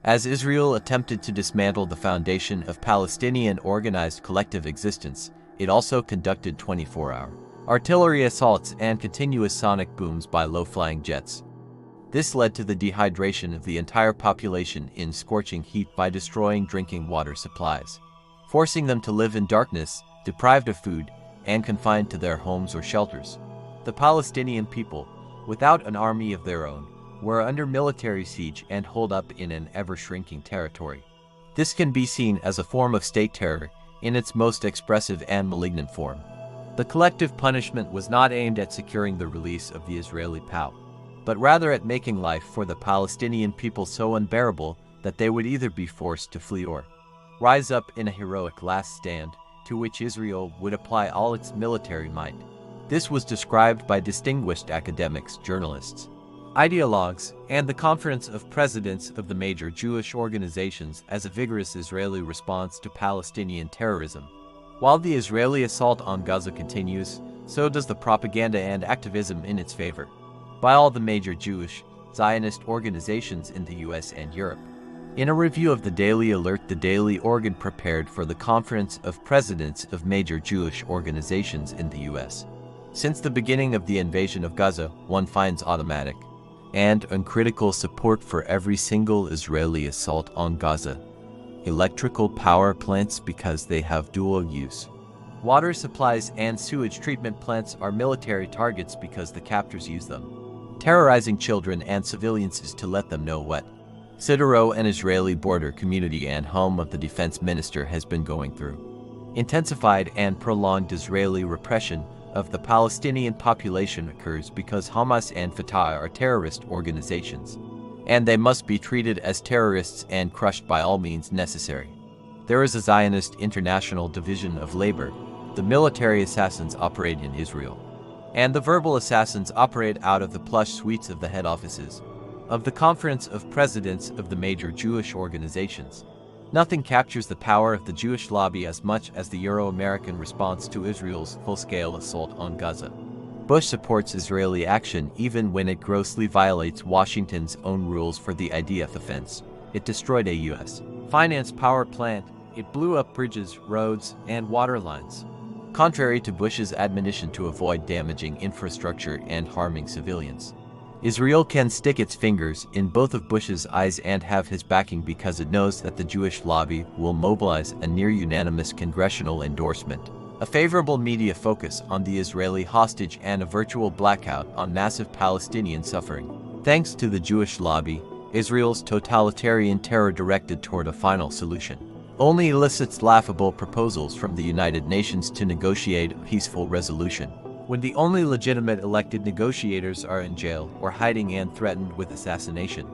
As Israel attempted to dismantle the foundation of Palestinian organized collective existence, it also conducted 24-hour artillery assaults and continuous sonic booms by low-flying jets. This led to the dehydration of the entire population in scorching heat by destroying drinking water supplies, forcing them to live in darkness, deprived of food, and confined to their homes or shelters. The Palestinian people, without an army of their own, were under military siege and holed up in an ever-shrinking territory. This can be seen as a form of state terror in its most expressive and malignant form. The collective punishment was not aimed at securing the release of the Israeli POW, but rather at making life for the Palestinian people so unbearable that they would either be forced to flee or rise up in a heroic last stand, to which Israel would apply all its military might. This was described by distinguished academics, journalists, ideologues, and the Conference of Presidents of the major Jewish organizations as a vigorous Israeli response to Palestinian terrorism. While the Israeli assault on Gaza continues, so does the propaganda and activism in its favor by all the major Jewish Zionist organizations in the US and Europe. In a review of the Daily Alert, the Daily Organ prepared for the Conference of Presidents of major Jewish organizations in the US. Since the beginning of the invasion of Gaza, one finds automatic and uncritical support for every single Israeli assault on Gaza. Electrical power plants because they have dual use. Water supplies and sewage treatment plants are military targets because the captors use them. Terrorizing children and civilians is to let them know what Sderot, an Israeli border community and home of the defense minister, has been going through. Intensified and prolonged Israeli repression of the Palestinian population occurs because Hamas and Fatah are terrorist organizations, and they must be treated as terrorists and crushed by all means necessary. There is a Zionist International Division of Labor. The military assassins operate in Israel, and the verbal assassins operate out of the plush suites of the head offices of the Conference of Presidents of the major Jewish organizations. Nothing captures the power of the Jewish lobby as much as the Euro-American response to Israel's full-scale assault on Gaza. Bush supports Israeli action even when it grossly violates Washington's own rules for the IDF offense. It destroyed a U.S. financed power plant. It blew up bridges, roads, and water lines. Contrary to Bush's admonition to avoid damaging infrastructure and harming civilians, Israel can stick its fingers in both of Bush's eyes and have his backing because it knows that the Jewish lobby will mobilize a near-unanimous congressional endorsement, a favorable media focus on the Israeli hostage, and a virtual blackout on massive Palestinian suffering. Thanks to the Jewish lobby, Israel's totalitarian terror directed toward a final solution only elicits laughable proposals from the United Nations to negotiate a peaceful resolution, when the only legitimate elected negotiators are in jail or hiding and threatened with assassination.